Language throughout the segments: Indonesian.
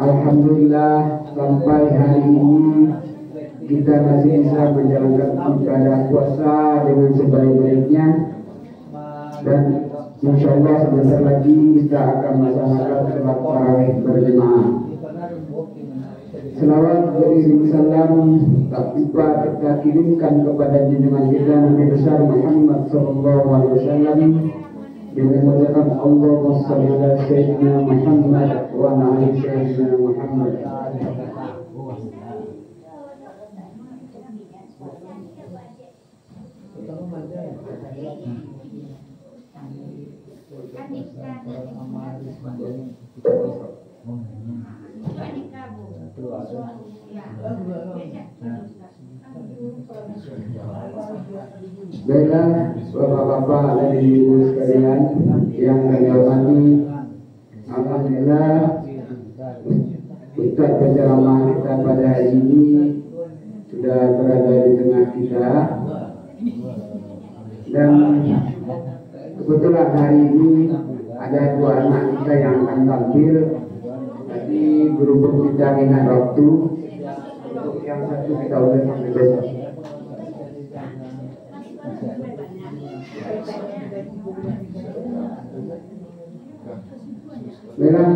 Alhamdulillah sampai hari ini kita masih bisa menjalankan ibadah puasa dengan sebaik-baiknya, dan insya Allah sebentar lagi kita akan melaksanakan sholat tarawih berjamaah. Selawat beriring salam tak lupa kita kirimkan kepada junjungan kita Nabi besar Muhammad sallallahu alaihi wasallam dengan mengucapkan Allahumma shalli ala sayyidina Muhammad wa ala ali sayyidina Muhammad. Baiklah bapak-bapak dan ibu sekalian yang kami hormati, alhamdulillah Ustaz penceramah kita pada hari ini sudah berada di tengah kita, dan kebetulan hari ini ada dua anak kita yang akan tampil. Tadi berhubung kita ingat waktu, untuk yang satu kita udah sampai besok. Baiklah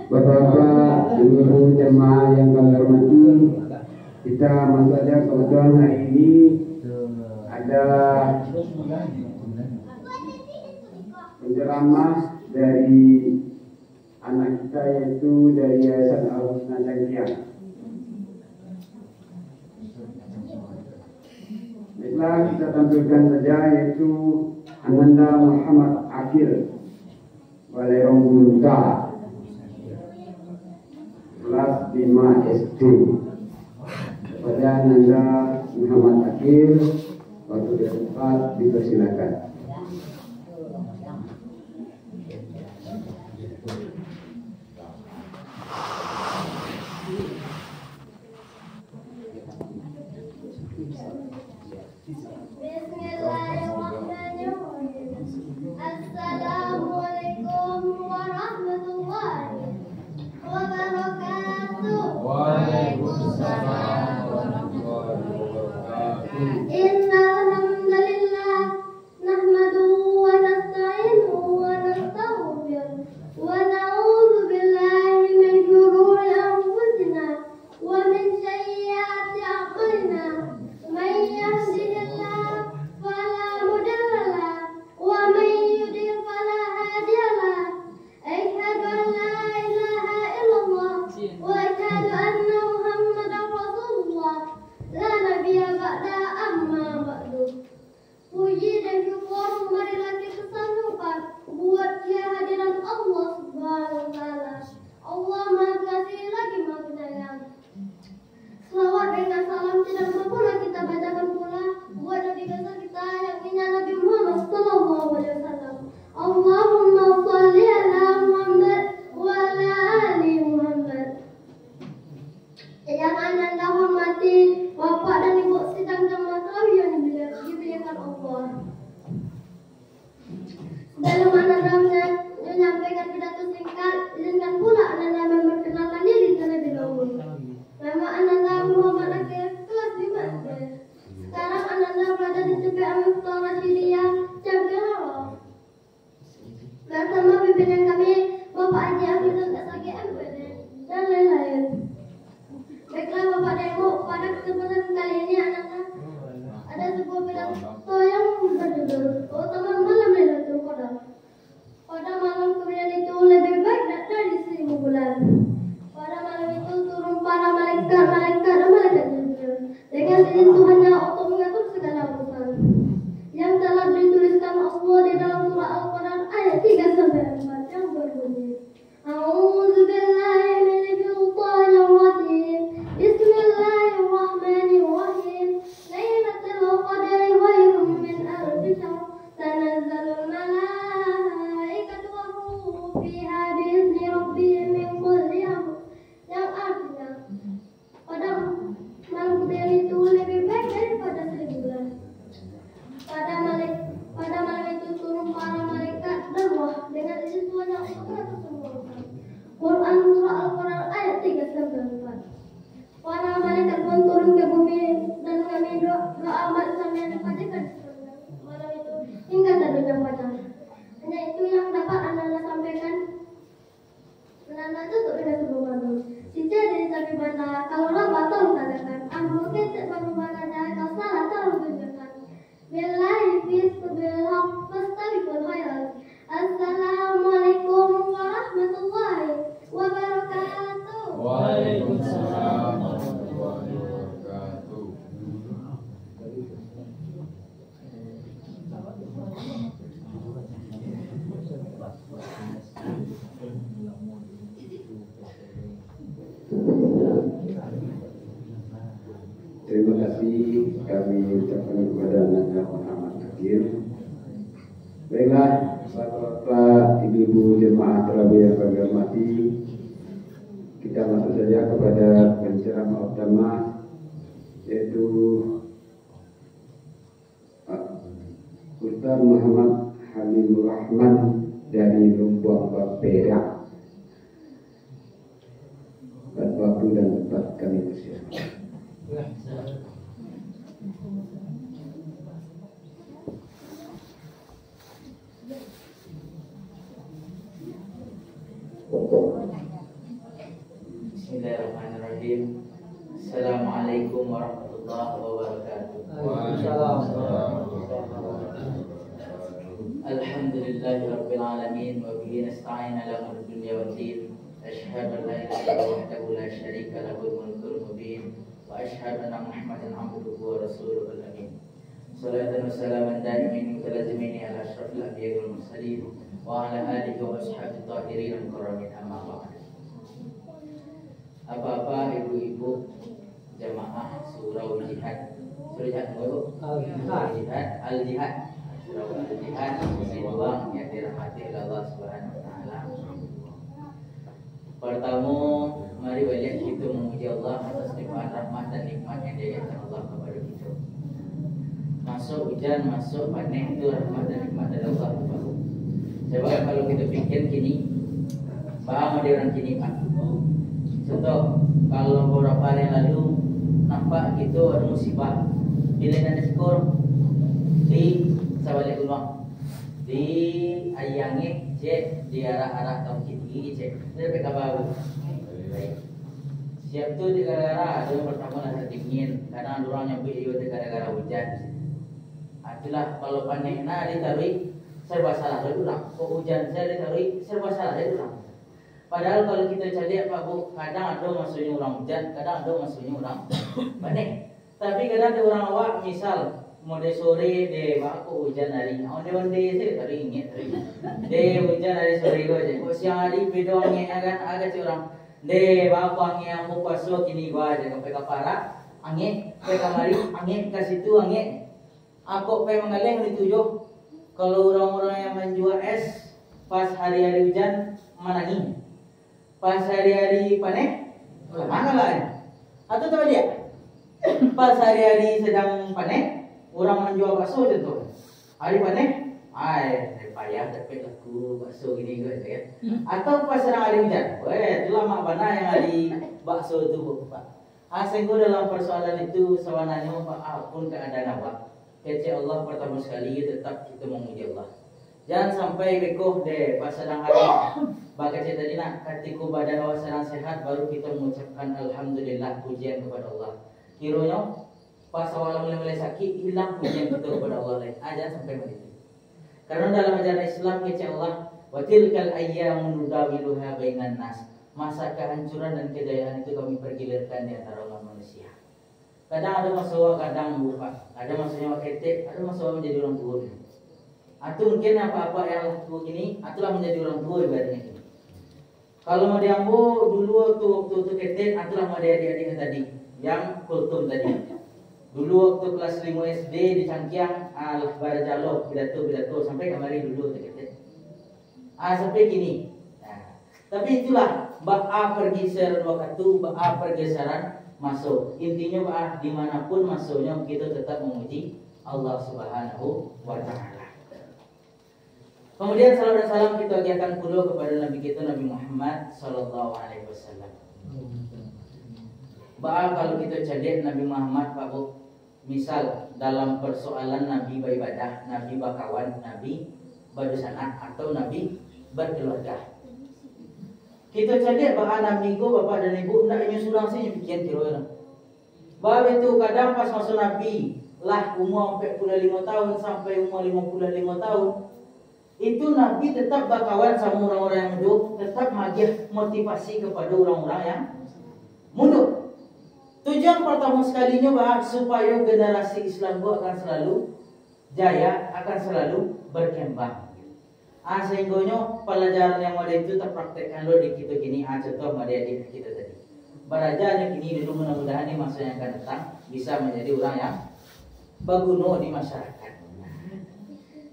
bapak-bapak, ibu jemaah yang kami hormati, kita masuk saja. Kebetulan hari ini ada penceramah dari anak kita, yaitu dari Yayasan Al-Husna Tangkiang. Baiklah, kita tampilkan saja, yaitu Ananda Muhammad Akil Walerong Gunta, kelas 5 SD. Kepada Ananda Muhammad Akil, waktu dia tepat dipersilakan. Assalamualaikum warahmatullahi wabarakatuh. Waalaikumsalam warahmatullahi wabarakatuh. Innal hamdalillah nahmaduhu wa nasta'inuhu wa nastaghfiruh wa na'udzu billahi min shururi anfusina wa min sayyiati a'malina. Man yahdihillahu fala mudilla lahu wa man yudlil fala hadiya lahu. Asyhadu an la ilaha illallah wa asyhadu anna Muhammadan Rasulullah. La nabiyya ba'da amma ba'du. Puji dan syukur marilah kita sambungkan buat dia hadirat Allah Subhanahu wa taala. Allah Maha Kasih lagi Maha Penyayang. Selawat dengan salam tidak pula kita bacakan pula buat Nabi besar kita yang punya Nabi Muhammad sallallahu alaihi wasallam. Allahumma shalli ala Muhammad wa ala ali Muhammad. Yang Anda hormati Bapak dan Ibu sidang jamaah tarawih yang dimuliakan Allah. Dalam Anda menyampaikan pidato singkat, izinkan pula Anda memperkenalkan diri terlebih dahulu. Nama Anda Muhammad Akil, kelas 5 SD. Sekarang Anda berada di CPA Miftah Rasyidiyah, Cangkiraro. Bersama pimpinan kami, Bapak Haji Afrizal SAG MPD, dan lain-lain. Baiklah Bapak dan Ibu, pada kesempatan kali ini ada sebuah pidato yang berjudul Keutamaan Malam Lailatul Qadar. Pada malam kemudian itu lebih baik dari 1000 bulan. Pada malam itu turun para malaikat dan malaikat Jibril dengan izin Tuhannya untuk mengatur segala urusan yang telah dituliskan Allah di dalam surah Al-Qadar ayat 3-4 yang berbunyi A'udzubillahi minasyaitonir rajim. Bismillahirrahmanirrahim. Lailatul Qadri khairum min alfi syahr. Tanazzalul malaikatu war ruhu fiha bi'izni rabbihim min kulli amr. udah sebelum malam. Cica dari tapi mana kalau lo batal katakan. Ambo ketek baru mana jangan kau salah tahu tunjukkan. Billahi fisbilham fastabikul khairat. Assalamualaikum warahmatullahi wabarakatuh. Waalaikumsalam warahmatullahi wabarakatuh. Terima kasih kami ucapkan kepada anak Muhammad Fakir. Baiklah, Bapak-bapak, ibu-ibu jemaah tarawih yang kami hormati, kita masuk saja kepada penceramah utama, yaitu Ustaz Muhammad Hamidul Rahman dari Lumbung Perak. Waktu dan tempat kami persilakan. Bismillahirrahmanirrahim. Assalamualaikum warahmatullahi wabarakatuh. Alhamdulillahirabbil alamin wa bihi nasta'in ala umuri dunya waddin. Asyhadu an la ilaha illallah wahdahu la syarika lahu al-mulkul mubin wa asyhadu anna Muhammadan abduhu wa rasuluhul amin. Salatan wa salaman daimin mutalazimin ala asyrafil anbiya'i wal mursalin wa ala alihi wa ashabihi tahirin al-karamin amma ba'd. Apa-apa ibu-ibu jamaah surau jihad. Surau jihad dulu. Al-jihad, al-jihad. Surau al-jihad Sinuang yang dirahmati oleh Allah Subhanahu wa taala. Pertama, mari banyak kita memuji Allah atas nikmat rahmat dan nikmat yang diajarkan Allah kepada kita. Masuk hujan, masuk panen itu rahmat dan nikmat dari Allah baru. Sebab kalau kita pikir kini, bahwa ada orang kini Pak. Contoh, kalau beberapa hari yang lalu nampak gitu ada musibah, bila ada skor di Sabalik Ulwang, di Ayangi, cek di arah-arah tahun kini, cek dari PK baru. Siap tu di gara-gara ada yang pertama lah dingin, kadang ada orang yang beriyo di gara-gara hujan. Itulah kalau panen, nah ditaruh serba salah dari orang. Kok hujan saya ditaruh serba salah dari orang. Padahal kalau kita cari Pak Bu, kadang ada maksudnya orang hujan, kadang ada maksudnya orang panen. Tapi kadang ada orang awak misal mode sore de aku hujan hari, onde saya tadi ingat de hujan hari sore aja. Kok siang hari beda angin agak curang. De aku angin aku pasok ini gua aja sampai ke para angin, sampai kamari angin ke situ angin. Aku pengen mengalih ditujuh. Kalau orang-orang yang menjual es pas hari-hari hujan menangis. Pas hari-hari panen, mana lah? Atau tahu dia? Pas hari-hari sedang panen, orang menjual bakso contoh. Hari panen, payah dapat aku bakso gini guys ya. Atau pas sedang hari hujan, itulah mak bana yang hari bakso itu Pak. Sehingga dalam persoalan itu sebenarnya Pak apapun keadaan awak, kece Allah pertama sekali tetap kita memuji Allah. Jangan sampai bekoh deh pas sedang hari baca tadi nak ketika badan awak sedang sehat baru kita mengucapkan alhamdulillah pujian kepada Allah. Kiranya pas awal mulai sakit hilang pujian kita kepada Allah lain. Jangan sampai begitu. Karena dalam ajaran Islam kece Allah wa tilkal ayyamun nudawiluha bainan nas. Masa kehancuran dan kejayaan itu kami pergilirkan di antara umat manusia. Kadang ada masalah, kadang lupa. Ada masanya ketek, ada masalah menjadi orang tua. Atau mungkin apa-apa yang tua ini, itulah menjadi orang tua ibaratnya ini. Kalau mau diambil dulu waktu ketek, itulah mau adik-adik tadi, yang kultum tadi. Dulu waktu kelas 5 SD di Cangkiang, Barajalo, pidato sampai kemarin dulu ketek. Sampai gini. Nah, tapi itulah pergeseran waktu, pergeseran masuk. Intinya Pak, dimanapun masuknya kita tetap memuji Allah Subhanahu wa taala. Kemudian salam dan salam kita ajarkan pula kepada Nabi kita Nabi Muhammad sallallahu alaihi wasallam. Kalau kita cari Nabi Muhammad Pak Bu, misal dalam persoalan Nabi beribadah, Nabi berkawan, Nabi berdosana atau Nabi berkeluarga. Kita cari bahan amigo bapak dan ibu nak inyo surang sih bikin kira na. Bab itu kadang pas masuk Nabi lah umur 45 tahun sampai umur 55 tahun. Itu Nabi tetap berkawan sama orang-orang yang mundur, tetap magih motivasi kepada orang-orang yang mundur. Tujuan pertama sekalinya bahwa supaya generasi Islam itu akan selalu jaya, akan selalu berkembang. Sehingga pelajaran yang ada itu terpraktekkan lo di kita gini. Contoh adik-adik kita tadi. Belajarnya gini dulu, mudah-mudahan di masa yang akan datang bisa menjadi orang yang berguna di masyarakat.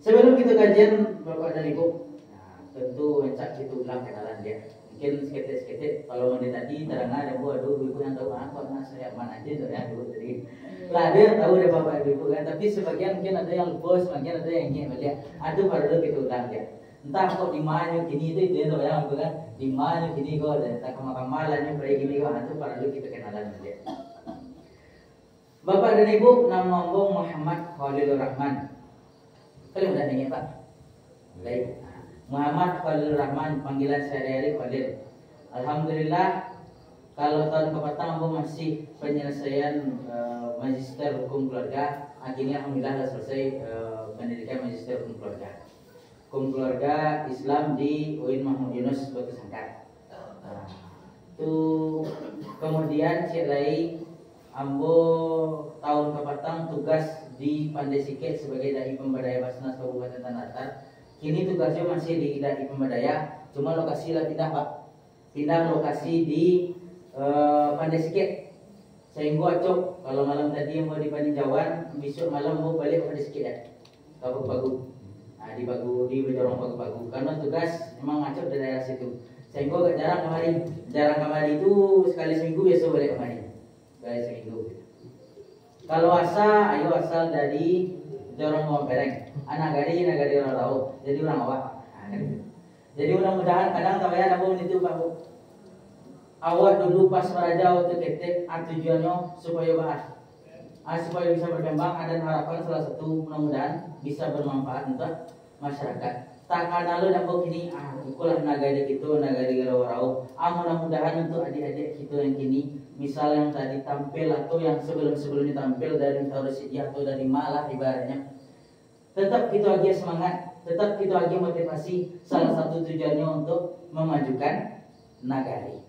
Sebelum kita kajian Bapak dan Ibu, tentu encak kita ulang kenalan dia. Mungkin seketik-seketik kalau mana tadi terangah ada buat aduh ibu yang tahu apa saya mana aja tuh ya dulu tadi. Lah dia tahu deh Bapak Ibu kan, tapi sebagian mungkin ada yang lupa, sebagian ada yang ingin melihat. Aduh baru kita ulang dia. Entah kok di mana gini itu dia tahu yang kan, di mana gini kok dan tak kemakamannya pergi gini kok itu baru kita kenalan dia. Bapak dan Ibu, nama Mbok Muhammad Khalilur Rahman. Kalian udah dengar Pak? Baik. Muhammad Khalilur Rahman, panggilan sehari-hari Khalil. Alhamdulillah, kalau tahun pertama Mbok masih penyelesaian magister hukum keluarga. Akhirnya alhamdulillah sudah selesai pendidikan magister hukum keluarga. Hukum keluarga Islam di UIN Mahmud Yunus Batu Sangkar. Itu kemudian cek lagi ambo tahun kepatang tugas di Pandai Sike sebagai dai pemberdaya Basnas Kabupaten Tanah Datar. Kini tugasnya masih di dai pemberdaya, cuma lokasi lah pindah Pak. Pindah lokasi di Pandai Sike. Sehingga acok kalau malam tadi yang mau di Paninjauan, besok malam mau balik Pandai Sike dah. Bagu-bagu. Di Bagu, di Bedorong Bagu-Bagu. Karena tugas memang ngacok dari daerah situ. Sehingga gak jarang kemari. Jarang kemari itu sekali seminggu biasa balik kemari. Sekali seminggu. Kalau ayo asal dari Jorong Mompereng. Nagari orang tahu. Jadi orang awak. Jadi mudah-mudahan kadang tamanya nabung itu Pak Bu. Awak dulu pas merajau waktu ketek, tujuannya supaya bahas. Supaya bisa berkembang, ada harapan salah satu mudah-mudahan bisa bermanfaat untuk masyarakat. Tak lalu dapat kini, ikulah nagari kita, nagari Garau-Rau. Mudah-mudahan untuk adik-adik kita yang kini, misal yang tadi tampil atau yang sebelum-sebelumnya tampil dari Taurusiyah atau dari Malah ibaratnya, tetap kita lagi semangat, tetap kita lagi motivasi. Salah satu tujuannya untuk memajukan nagari.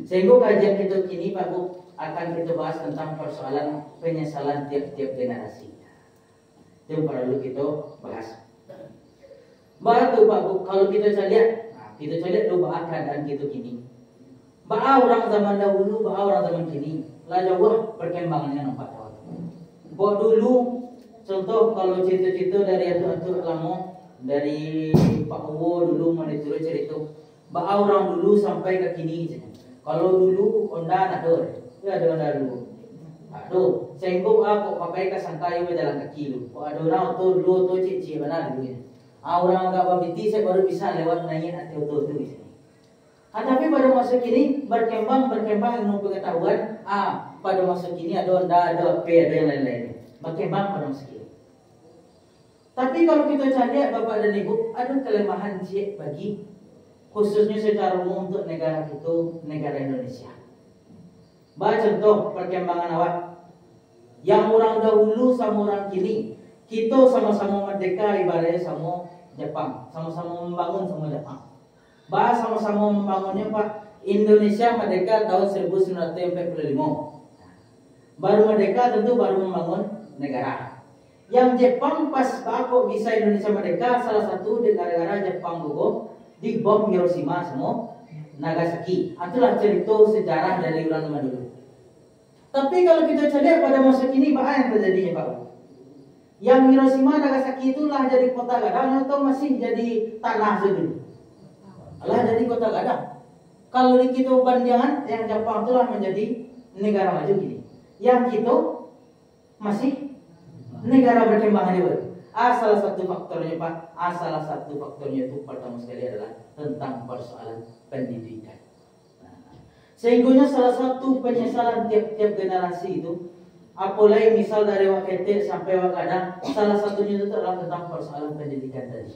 Sehingga kajian kita kini Pak Bu akan kita bahas tentang persoalan penyesalan tiap-tiap generasi. Itu perlu kita bahas. Batu Pak Bu, kalau kita lihat dulu bahas keadaan kita kini. Bahas orang zaman dahulu, bahas orang zaman kini. Lah jauh perkembangannya nampak tahu. Buat dulu, contoh kalau cerita-cerita dari atuk-atuk lama, dari Pak Uwo dulu mana turut cerita. Bahas orang dulu sampai ke kini. Kalau dulu onda ada, ya ada onda dulu. Aduh, sehingga aku pakai kasangkayu berjalan kaki lu. Ada orang tu dulu tu cici mana dulu. Orang agak babiti saya baru bisa lewat naik atau tu di sini. Tapi pada masa kini berkembang ilmu pengetahuan. Pada masa kini ada onda, ada P, ada yang lain-lain. Berkembang pada masa kini. Tapi kalau kita cari Bapak dan Ibu, ada kelemahan cik bagi khususnya secara umum untuk negara kita, negara Indonesia. Contoh perkembangan awak. Yang orang dahulu sama orang kini, kita sama-sama merdeka ibaratnya sama Jepang, sama-sama membangun sama Jepang. Sama-sama membangunnya Pak. Indonesia merdeka tahun 1945. Baru merdeka tentu baru membangun negara. Yang Jepang pas kok bisa Indonesia merdeka, salah satu di gara-gara Jepang gugur di bom Hiroshima semua Nagasaki. Itulah cerita sejarah dari orang zaman dulu. Tapi kalau kita lihat pada masa kini apa yang terjadinya Pak? Yang Hiroshima Nagasaki itulah jadi kota gadang atau masih jadi tanah dulu? Lah jadi kota gadang. Kalau di kita bandingan yang Jepang itulah menjadi negara maju gini. Yang kita masih negara berkembang aja. Salah satu faktornya Pak, salah satu faktornya itu pertama sekali adalah tentang persoalan pendidikan. Sehingga salah satu penyesalan tiap-tiap generasi itu, apalagi misal dari wakete sampai wakadang, salah satunya itu adalah tentang persoalan pendidikan tadi.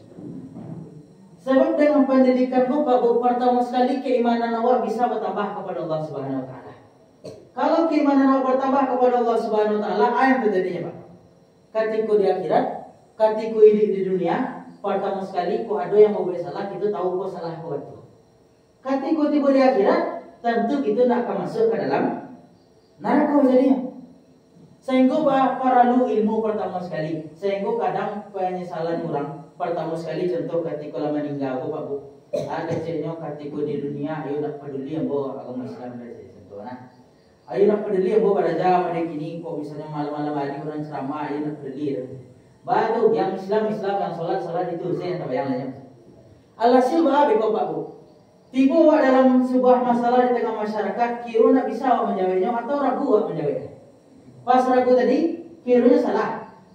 Sebab dengan pendidikan Pak Bu, pertama sekali keimanan awak bisa bertambah kepada Allah Subhanahu wa taala. Kalau keimanan awak bertambah kepada Allah Subhanahu wa taala, apa yang terjadinya Pak? Ketika di akhirat, ketika hidup di dunia, pertama sekali kau ada yang mau buat salah, kita tahu kau salah kau betul. Ketika tiba di akhirat, tentu kita nak akan masuk ke dalam neraka jadinya. Sehingga para lu ilmu pertama sekali, sehingga kadang penyesalan orang pertama sekali contoh ketika lama meninggal Pak Bu. Ada kecilnya ketika di dunia ayo nak peduli yang bawa agama Islam dari contoh nah. Ayo nak peduli yang bawa pada zaman kini kok misalnya malam-malam hari orang ceramah ayo nak peduli. Baru yang Islam yang salat itu saya tak bayang lainnya. Alhasil bahabe kok Pak Bu. Tiba dalam sebuah masalah di tengah masyarakat, kira nak bisa menjawabnya atau ragu menjawabnya. Pas ragu tadi, kiranya salah.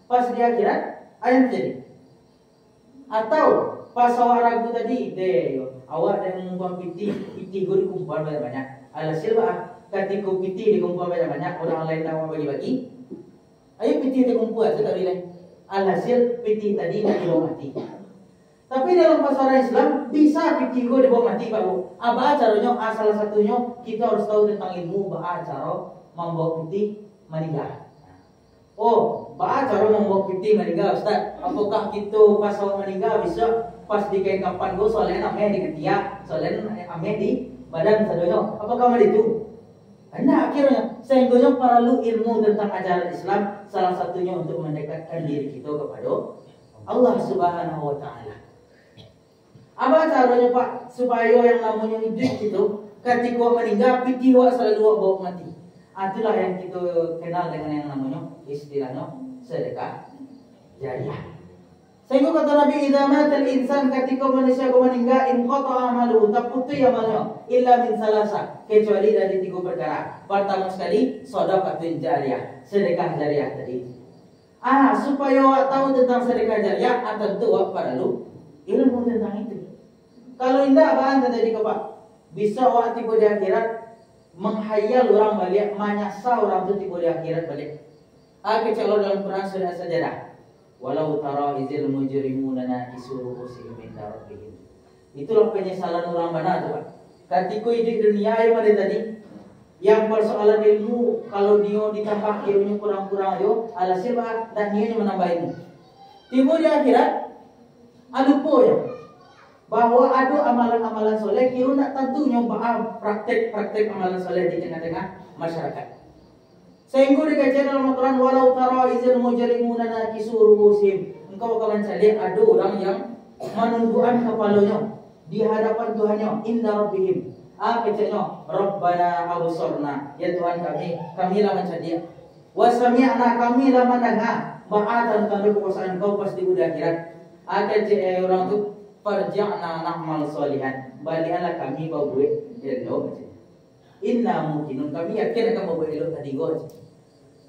Pas di akhirat, apa yang terjadi? Atau pas awak ragu tadi, awak dah mengumpul piti gue dikumpul banyak-banyak. Alhasil ketika piti dikumpul banyak-banyak, orang lain tak mau bagi-bagi. Ayo piti dikumpul, saya tak boleh. Alhasil piti tadi nak dibawa mati. Tapi dalam pasaran Islam bisa piti gue dibawa mati Pak Bu. Apa caranya? Salah satunya kita harus tahu tentang ilmu bahwa cara membawa piti meninggal. Oh, bahwa cara membawa piti meninggal Ustaz. Apakah kita pas awak meninggal bisa pas di kain kapan gue soalnya namanya di ketiak, soalnya namanya di badan sadonya. Apakah itu? Nah akhirnya sehingga perlu ilmu tentang ajaran Islam, salah satunya untuk mendekatkan diri kita kepada Allah Subhanahu wa taala. Apa caranya Pak supaya yang namanya hidup itu ketika meninggal piti wak selalu bawa mati. Itulah yang kita kenal dengan yang namanya istilahnya sedekah jariah. Sehingga kata Nabi idza matal insan ketika manusia meninggal inqata amaluhu terputus amalnya illa min salasa kecuali dari 3 perkara. Pertama sekali sedekah jariah, sedekah jariah tadi. Supaya awak tahu tentang sedekah jariah tentu awak perlu ilmu tentang itu. Kalau indah apaan terjadi Pak? Bisa awak tiba di akhirat menghayal orang balik, menyasar orang itu tiba di akhirat balik. Kecuali dalam Quran surah As-Sajdah. Walau tara izil mujrimuna nakisu ru'usihim inda rabbihim. Itulah penyesalan orang benar tu Pak. Ketika hidup dunia yang ada tadi, yang persoalan ilmu kalau dia ditambah ilmunya kurang-kurang yo, alhasil dan dia menambah ilmu. Tiba di akhirat, lupa ya bahwa ada amalan-amalan soleh kira nak tentunya praktek-praktek amalan soleh di tengah-tengah masyarakat. Sehingga dikaji dalam Al-Quran walau tara izil mujrimuna nakisu ru'usihim. Engkau akan cari ada orang yang menundukkan kepalanya di hadapan Tuhannya inda rabbihim. Keceknya Rabbana absorna, ya Tuhan kamilah mencari. Wa sami'na kamilah mendengar bahwa tentang kekuasaan Engkau pasti udah akhirat. Kecek orang tu farja'na na'mal solihan, baliklah kami bawa buat elok. Inna mungkinun, kami yakin akan bawa elok tadi go.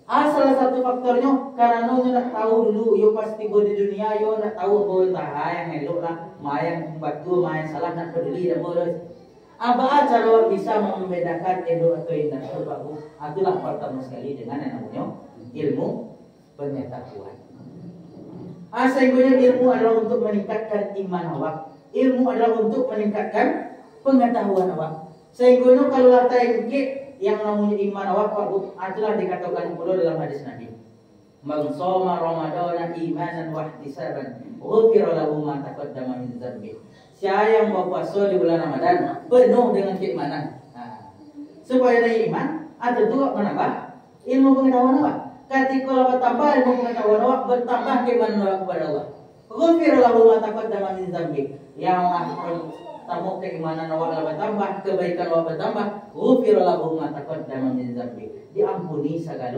Salah satu faktornya karena nak tahu dulu yo pasti go di dunia yo nak tahu go entah yang elok lah, yang batu, yang salah nak peduli dan bodoh. Apa cara bisa membedakan elok atau indah itu Pak Bu? Itulah pertama sekali dengan yang namanya ilmu pengetahuan. Sehingga ilmu adalah untuk meningkatkan iman awak. Ilmu adalah untuk meningkatkan pengetahuan awak. Sehingga kalau latar yang namanya iman awak Pak Bu, itulah dikatakan pula dalam hadis Nabi. Man shoma Ramadana imanan wa ihtisaban, ghufira lahu ma taqaddama min dzambi. Siapa yang berpuasa di bulan Ramadan penuh dengan keimanan. Supaya ada iman, tentu menambah ilmu pengetahuan awak. Ketika bertambah ilmu pengetahuan awak, bertambah keimanan awak kepada Allah. Ghufira lahu ma taqaddama min dzambi. Yang tamu keimanan awak bertambah, kebaikan awak bertambah, ghufira lahu ma taqaddama min dzambi. Diampuni segala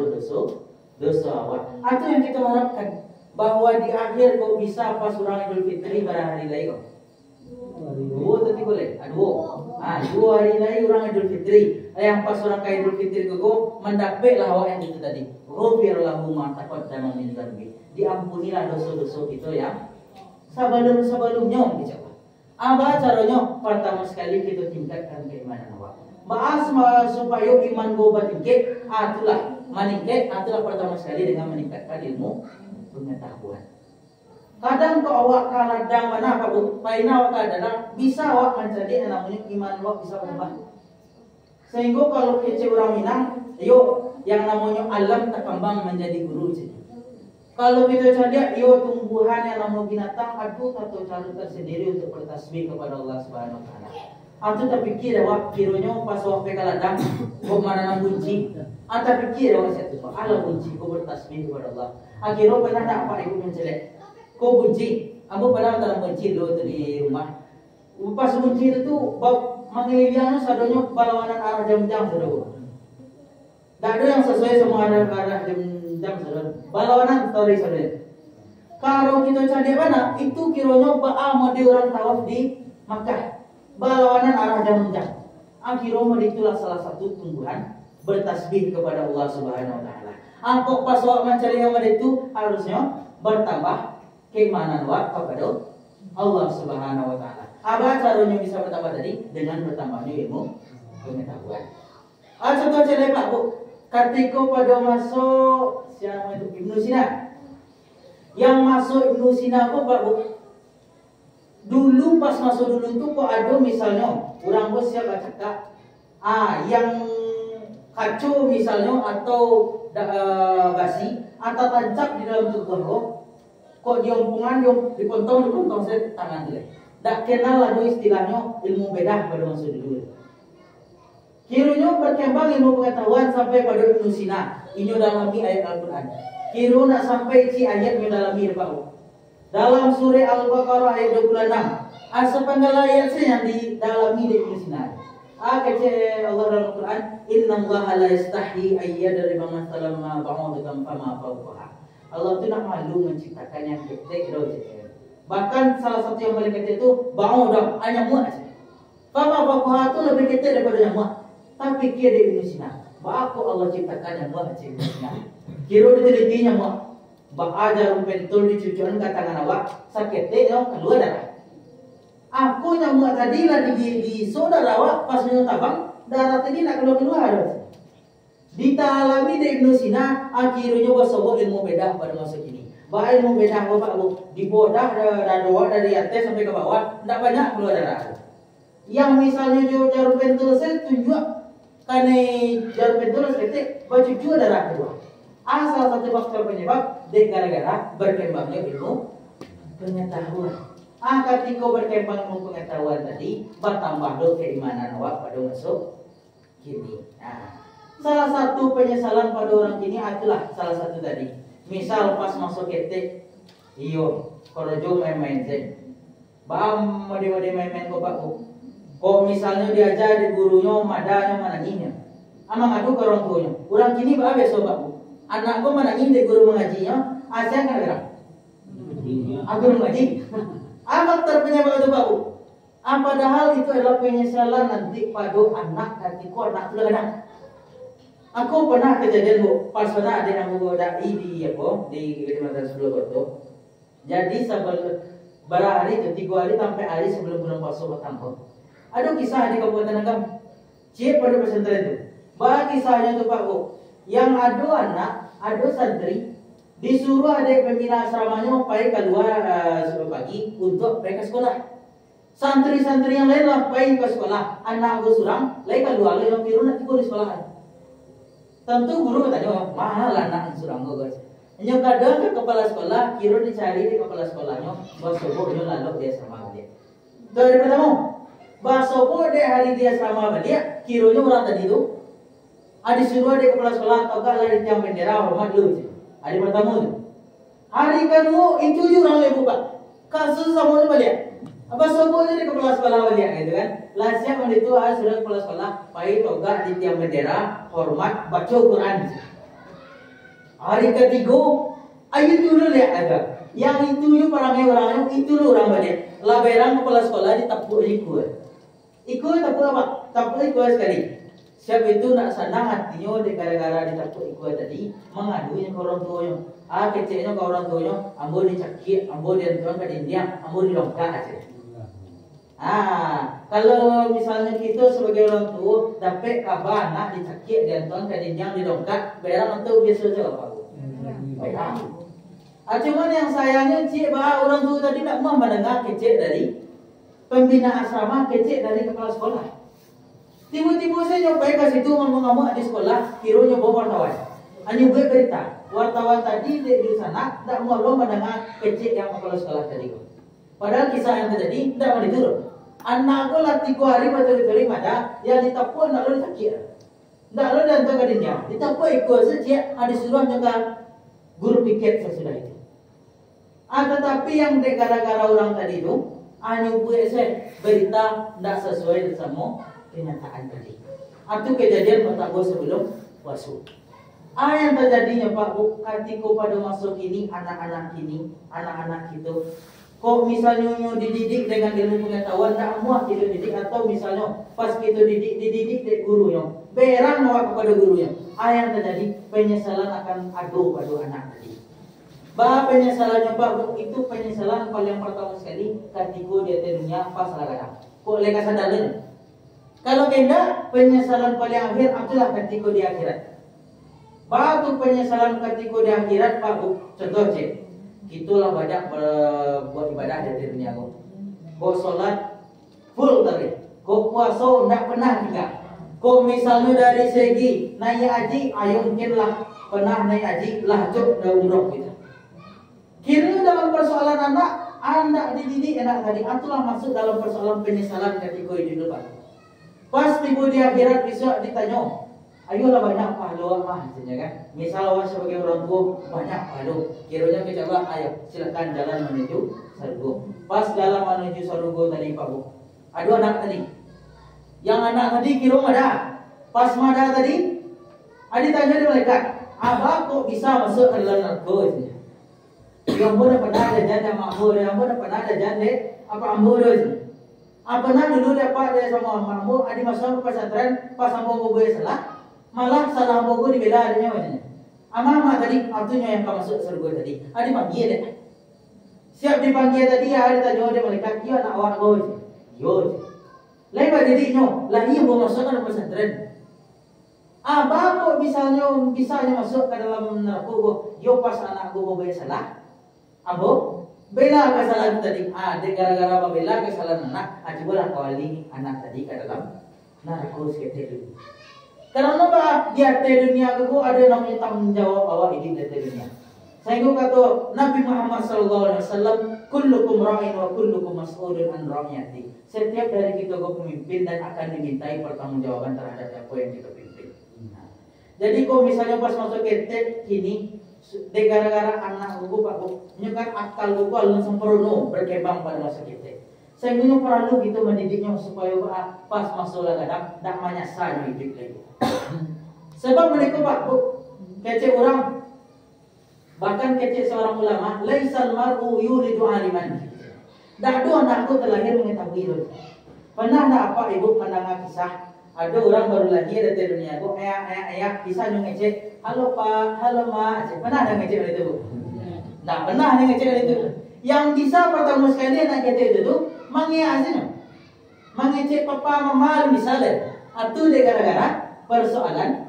dosa awak. Itu yang kita harapkan, bahwa di akhir kau bisa pas orang Idul Fitri pada hari lain kau. Dua tadi boleh? Dua hari lain orang Idul Fitri. Yang pas orang ke Idul Fitri kau mendapatlah awak yang itu tadi. Ghufira lahu ma taqaddama min dzambi. Diampunilah dosa-dosa kita yang sebelum-sebelumnya dicoba. Apa caranya? Pertama sekali kita tingkatkan keimanan awak. Bahas supaya iman gua bertingkat, itulah meningkat, itulah pertama sekali dengan meningkatkan ilmu pengetahuan. Kadang kau awak kaladang mana Pak Bu, paina awak kadang bisa awak menjadi yang namanya iman awak bisa berubah. Sehingga kalau kece orang Minang, yuk yang namanya alam terkembang menjadi guru. Kalau kita cari, yuk tumbuhan yang namanya binatang, aduh atau cara tersendiri untuk bertasbih kepada Allah Subhanahu Wa Taala. Antu terpikir awak kironya pas awak kaladang, kau mana nang kunci. Anta pikir awak satu, Allah kunci kau bertasbih kepada Allah. Akhirnya pernah tak apa ikut mencelek. Kau kunci, aku pernah dalam kunci dulu di rumah. Pas kunci itu mengelilingi sadonya berlawanan arah jam-jam saudara. Tak ada yang sesuai sama arah jam-jam saudara. Berlawanan story saudara. Kalau kita cari mana, itu kiranya mau di orang tawaf di Makkah. Berlawanan arah jam-jam. Akhirnya itulah salah satu tumbuhan bertasbih kepada Allah Subhanahu Wa Taala. Angkok pas awak mencari yang itu harusnya bertambah keimanan awak kepada Allah Subhanahu Wa Taala. Apa caranya bisa bertambah tadi? Dengan bertambahnya ilmu pengetahuan. Contoh cerita Pak Bu, ketika pada masuk siapa itu Ibnu Sina, yang masuk Ibnu Sina kok Pak Bu, dulu pas masuk dulu itu kok ada misalnya orang bos siapa cakap, yang kacau misalnya atau basi atau tancap di dalam tubuh lo, kok diompongan dipotong saya tangan dia. Tak kenal lalu istilahnya ilmu bedah pada masa dulu. Kiranya berkembang ilmu pengetahuan sampai pada Ibnu Sina. Ini dalami ayat Al-Quran. Kira nak sampai ci ayat yang dalami Pak. Dalam surah Al-Baqarah ayat 26. Sepenggal ayat yang didalami di Ibnu Sina. Kata Allah dalam Al-Quran, Inna Allah la yastahi ayyadriba mathalan ma ba'udatan fama fawqaha. Allah itu nak malu menciptakan yang ketek kita. Bahkan salah satu yang paling kecil itu ba'udah, nyamuk aja. Fama fawqaha itu lebih kecil daripada nyamuk. Tapi kira di Ibnu Sina, aku Allah ciptakan nyamuk aja Ibnu Sina. Kira diteliti nyamuk, ajar pentul dicucuan ke tangan awak, sakitnya yang keluar darah. Aku nyamuk tadi lah di saudara awak pas tabang darah tadi nak keluar. Ditalami di Ibnu Sina, akhirnya basobo ilmu bedah pada masa kini. Bahaya ilmu bedah Bapak Bu, di bodah dari atas sampai ke bawah, tidak banyak keluar darah. Yang misalnya jarum pentul saya tunjuk, karena jarum pentul saya baju juga darah keluar. Salah satu faktor penyebab gara-gara berkembangnya ilmu pengetahuan. Ketika berkembang ilmu pengetahuan tadi, bertambah do keimanan awak pada masuk kini. Salah satu penyesalan pada orang kini adalah salah satu tadi. Misal pas masuk ketek, iyo, korojo main-main zen. Bam, mode-mode main-main kok Pak Bu. Kok misalnya diajar di gurunya, madanya mananginya. Amang adu ke orang tuanya. Orang kini bah besok Pak Bu. Anak kok manangin di guru mengajinya, asyik kan gerak. Guru mengaji. Apa terpenyebab itu Pak Bu? Padahal itu adalah penyesalan nanti pada anak ketika anak itu anak. Aku pernah kejadian Bu, pas pernah ada yang aku dai di Kalimantan sebelah itu. Jadi berhari itu 3 hari sampai hari sebelum bulan puasa bertambah. Ada kisah di Kabupaten Agam. Cip pada pesantren itu. Bagi kisahnya itu Pak Bu, yang ada anak, ada santri disuruh adik pembina asramanya pergi keluar pagi untuk pergi ke sekolah. Santri-santri yang lain lah pergi ke sekolah. Anak aku surang, lain keluar yang biru nanti di sekolah. Tentu guru katanya, mahal anak surang gue guys. Hanya kadang ke kepala sekolah, kira dicari di kepala sekolahnya, basobonya lalu dia sama dia. Dari pertama, basobo dia hari dia sama dia, kiranya orang tadi itu, disuruh di kepala sekolah atau gak lari tiang bendera hormat dulu. Hari pertama itu. Hari kedua itu juga orang lebu Pak. Kasus sama itu balik. Basobo di kepala sekolah balik gitu kan. Lasnya kalau itu sudah kepala sekolah, pahit toga di tiang bendera hormat baca Quran. Hari ketiga, itu dulu lihat agak. Yang itu orangnya itu orang balik. Laberan kepala sekolah ditapuk ikut. Ikut tapuk apa? Tapuk ikut sekali. Siapa itu nak senang hatinya gara-gara ditapuk ikut tadi mengadunya ke orang tuanya. Kecilnya ke orang tuanya, ambo dicakit, ambo diantuan ke dindiam, ambo dilongkak aja. Kalau misalnya kita sebagai orang tua dapat kabar anak dicakit diantuan ke dindiam dilongkak, berang itu biasa saja Pak Bu. Cuman yang sayangnya cik bah orang tua tadi tak mau mendengar kecek dari pembina asrama, kecek dari kepala sekolah. Tiba-tiba saya nyobai ke situ ngomong-ngomong di sekolah, kironya bawa wartawan. Hanya buat berita. Wartawan tadi di sana tak mau mendengar kecek yang kepala sekolah tadi. Padahal kisah yang terjadi tidak mau diturun. Anak aku lah 3 hari betul-betul ada yang ditapu anak lo sakit. Tak lo dan tak kadinya. Ditapu ikut saja ada suruh juga guru piket sesudah itu. Tetapi yang gara-gara orang tadi itu hanya buat saya berita tidak sesuai sama kenyataan tadi. Itu kejadian pertama sebelum puasa. Yang terjadinya Pak Bu, ketika pada masuk ini anak-anak itu kok misalnya dididik dengan ilmu pengetahuan tak muah kita didik, atau misalnya pas kita dididik dari gurunya berang bawa kepada gurunya. Yang terjadi penyesalan akan adu pada anak tadi. Bah penyesalannya Pak Bu, itu penyesalan paling pertama sekali ketika dia dunia pas kadang. Kok leka sadarnya? Kalau kena penyesalan paling akhir itulah ketika di akhirat. Batu penyesalan ketika di akhirat Pak Bu, contoh cek. Itulah banyak buat ibadah di dunia kau. Kau solat full tadi. Kau puasa tidak pernah juga. Kau misalnya dari segi naik haji, ayo mungkinlah pernah naik haji, lah cuk dah umroh kita. Kira dalam persoalan anak dididik anak tadi, itulah masuk dalam persoalan penyesalan ketika hidup Pak. Pas tiba di akhirat besok ditanya, ayolah banyak pahala mah, kan? Misal awak sebagai orang tua banyak pahala, kiranya kita coba, ayo silakan jalan menuju surga. Pas jalan menuju surga tadi Pak Bu, ada anak tadi, yang anak tadi kira ada, pas ada tadi, ada tanya di malaikat, abah kok bisa masuk ke dalam neraka? Yang boleh pernah ada janda makmur, yang boleh pernah ada janda apa ambur itu. Pernah dulu dapat dia sama makmur, ada masuk ke pesantren, pas ambur gue salah. Malah salah bogo dibela adanya macamnya. Ama tadi artinya yang kamu masuk surga tadi. Ada panggil deh. Siap dipanggil tadi ada tanya dia malaikat, "Iya anak awak kau." Yo. Lain pada dirinya, lah iya mau masuk ke pesantren. Abah kok bisanya masuk ke dalam neraka kok. Yo pas anak gua salah. Abo bela kesalahan tadi. Dia gara-gara bela kesalahan anak, cobalah kawali anak tadi ke dalam neraka seketika dulu. Karena apa? Di atas dunia itu ada namanya tanggung jawab awak hidup di atas dunia. Saya kata Nabi Muhammad SAW, kullukum ra'in wa kullukum mas'ulun an ra'iyati. Setiap dari kita pemimpin dan akan dimintai pertanggungjawaban terhadap apa yang kita pimpin. Jadi kalau misalnya pas masuk ketek ini, gara-gara anak buku Pak Bu, nyukat akal buku alun sempurna berkembang pada masa ketek. Saya perlu gitu mendidiknya supaya pas masuk kadang tak menyasar hidup lagi. Sebab mereka Pak Bu, kecek orang, bahkan kecek seorang ulama, laisal mar'u yuridu aliman. Tak ada anakku terlahir mengetahui itu. Pernah tak apa ibu mendengar kisah? Ada orang baru lahir dari dunia aku, ayah, kisah yang ngecek, halo Pak, halo Ma, pernah ada ngecek itu Bu? Tak pernah ada ngecek itu. Yang bisa pertama sekali anak kecek itu mengecek papa mama misalnya. Atau dia gara-gara persoalan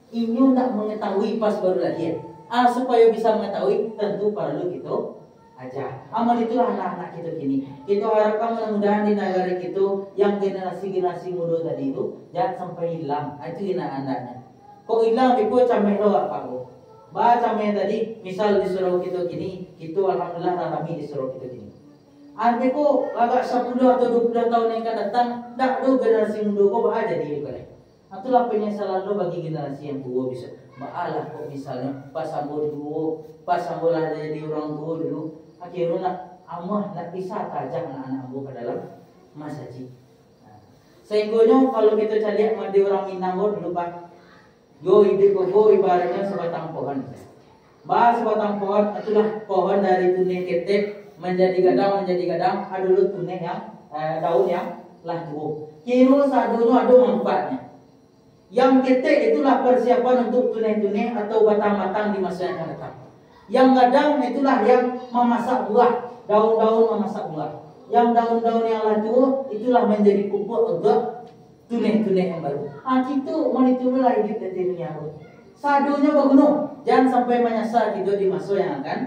ingin tak mengetahui pas baru lahir. Supaya bisa mengetahui tentu perlu gitu aja. Amal itulah anak-anak kita kini. Kita harapkan mudah-mudahan di negara kita yang generasi muda tadi itu jangan sampai hilang. Itu anak-anaknya. Kok hilang itu cameh doa Pak Bu. Cameh tadi misal di surau kita kini, kita alhamdulillah kami di surau kita kini. Aku agak 10 atau 20 tahun yang akan datang, tak ada generasi muda kok ada di balik. Itulah penyesalan lo bagi generasi yang tua bisa. Maalah kok misalnya pas sambut dulu, pas sambut lah jadi orang tua dulu, akhirnya nak amah nak bisa tajak anak-anak ambo ke dalam masjid. Sehingganya kalau kita cari sama di orang Minang dulu Pak, yo ibaratnya sebatang pohon. Sebatang pohon itulah pohon dari tunih ketek menjadi gadang, ada dulu tunih yang daun yang lah tua. Kira sadunya ada manfaatnya. Yang ketek itulah persiapan untuk tunih-tunih atau batang-batang di masa yang akan datang. Yang gadang itulah yang memasak buah, daun-daun memasak buah. Yang daun-daun yang lah tua itulah menjadi pupuk untuk tunih-tunih yang baru. Kita monitolah hidup di dunia. Sadunya bergunung, jangan sampai menyasar kita di masa yang akan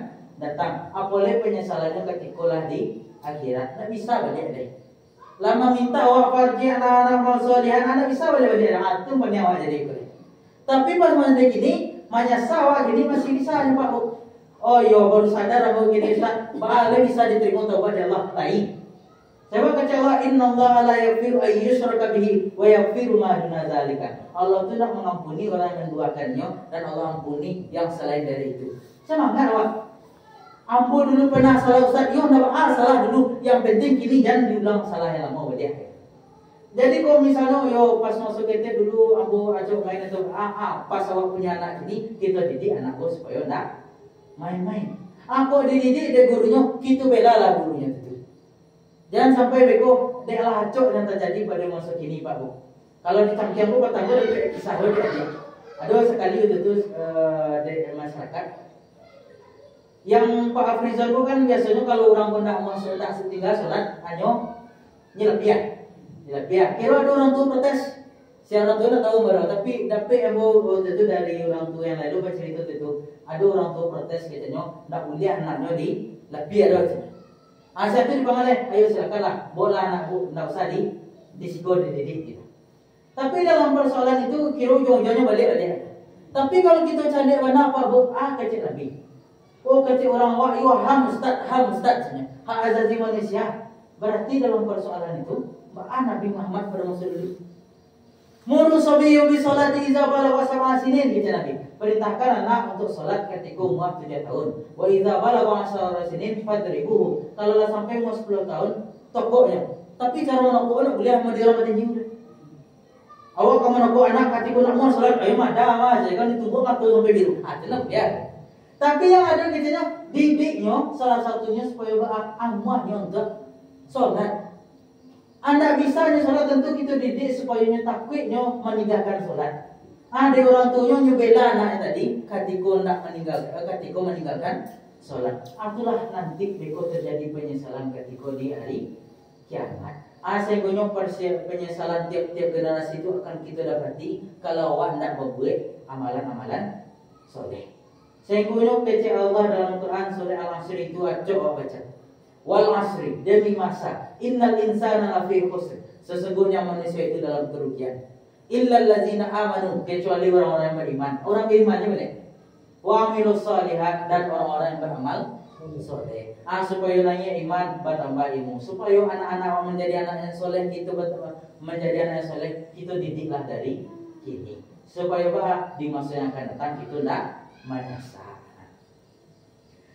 datang. Apalagi penyesalannya ketika lah di akhirat. Tak bisa balik deh. Lama minta awak farji anak-anak mau solihan, anak bisa balik-balik itu penyawa jadi ikut. Tapi pas mandi gini, menyesal awak gini masih bisa nih Pak. Oh iya baru sadar aku gini Ustaz, balik bisa diterima taubat Allah. Tai. Saya kata Allah, Inna Allah la yaghfiru an yushraka bihi wa yaghfiru ma duna dzalika. Allah itu tidak mengampuni orang yang menduakannya dan Allah ampuni yang selain dari itu. Semangat awak. Ampun dulu pernah salah Ustaz, yo enggak salah dulu. Yang penting kini jangan diulang salah yang lama dia. Jadi kalau misalnya yo pas masuk kita dulu ambo ajak main itu pas awak punya anak ini kita didik anak bos supaya enggak main-main. Aku dididik dek gurunya, kita bela lah gurunya itu. Jangan sampai beko dek lah acok yang terjadi pada masa kini Pak Bu. Kalau di Tangkiang Bu pertama ada kisah aja. Ada sekali itu dek masyarakat yang Pak Afrizal itu kan biasanya kalau orang pun tak mau tak tinggal sholat hanya nyelapia. Kira ada orang tua protes. Si orang tua tak tahu berapa tapi waktu itu dari orang tua yang lalu pas cerita itu ada orang tua protes katanya tak boleh anaknya di lapia ada. Saya itu dipanggil, ayo silakanlah bola anakku tak usah disikor dididik gitu. Tapi dalam persoalan itu kira ujung-ujungnya balik aja. Tapi kalau kita cari mana apa Bu? Kecil lagi. Oh kata orang wah, yo ham ustaz hak azazi manusia. Berarti dalam persoalan itu, Nabi Muhammad pada masa dulu. Muru sabiyu bi salati idza balagha sab'a sinin kata Nabi. Perintahkan anak untuk salat ketika umur 7 tahun. Wa idza balagha 10 sinin fadribuhu. Kalau lah sampai umur 10 tahun, tokoknya. Tapi cara menokoknya boleh madira madinju. Awak kamu nokok anak ketika nak mau salat, ayo mah dah jangan ditunggu atau sampai biru. Tenang ya. Tapi yang ada katanya didiknya salah satunya supaya amuahnya untuk sholat. Anda bisa sholat tentu kita didik supaya takwiknya meninggalkan sholat. Ada orang tuanya nyubela anaknya tadi ketika meninggalkan sholat. Itulah nanti beko terjadi penyesalan ketika di hari kiamat. Sehingga penyesalan tiap-tiap generasi itu akan kita dapati kalau awak hendak membuat amalan-amalan soleh. Sehingga PC Allah dalam Quran surah Al-Asr itu coba baca. Wal asri demi masa innal insana lafi khusr. Sesungguhnya manusia itu dalam kerugian. Illal ladzina amanu kecuali orang-orang yang beriman. Orang beriman boleh. Wa amilus shalihat dan orang-orang yang beramal soleh. Supaya nanya iman bertambah ilmu. Supaya anak-anak menjadi anak yang soleh kita menjadi anak yang soleh kita didiklah dari kini. Supaya di masa yang akan datang kita tidak menyesal.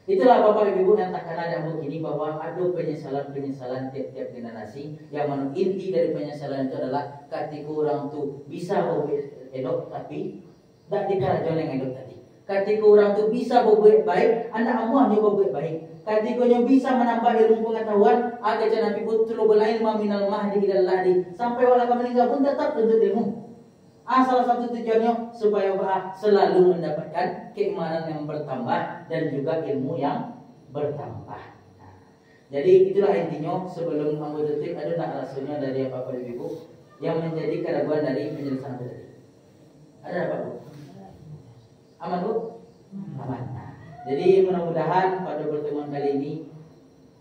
Itulah Bapak Ibu yang takkan ada begini bahwa ada penyesalan-penyesalan tiap-tiap generasi yang mana inti dari penyesalan itu adalah ketika orang tu bisa berbuat elok tapi tak dikerjakan yang elok tadi. Ketika orang tu bisa berbuat baik, anak amuahnya berbuat baik. Ketika dia bisa menambah ilmu pengetahuan, agar Nabi betul belailma minal mahdi ilal lahdi sampai walau meninggal pun tetap tuntut ilmu. Salah satu tujuannya supaya selalu mendapatkan keimanan yang bertambah dan juga ilmu yang bertambah. Jadi itulah intinya sebelum ambil detik ada tak rasanya dari Bapak Ibu yang menjadi keraguan dari penjelasan tadi. Ada apa Bu? Aman Bu? Aman. Jadi mudah-mudahan pada pertemuan kali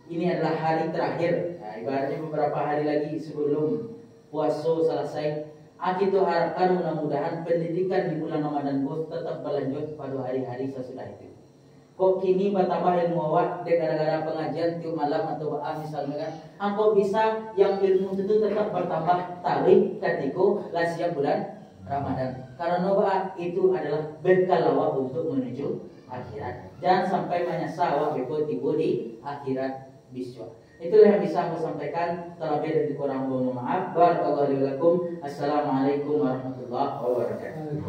ini adalah hari terakhir. Ibaratnya beberapa hari lagi sebelum puasa selesai. Kita harapkan mudah-mudahan pendidikan di bulan Ramadan itu tetap berlanjut pada hari-hari sesudah itu. Kok kini bertambah ilmu awak gara-gara pengajian tiap malam atau misalnya kan, engkau bisa yang ilmu itu tetap bertambah tarik ketika siap bulan Ramadan. Karena itu adalah bekal awak untuk menuju akhirat. Jangan sampai menyesal awak tiba di akhirat besok. Itulah yang bisa aku sampaikan. Terlebih dari kurang mohon maaf. Barakallahu lakum. Assalamualaikum warahmatullahi wabarakatuh.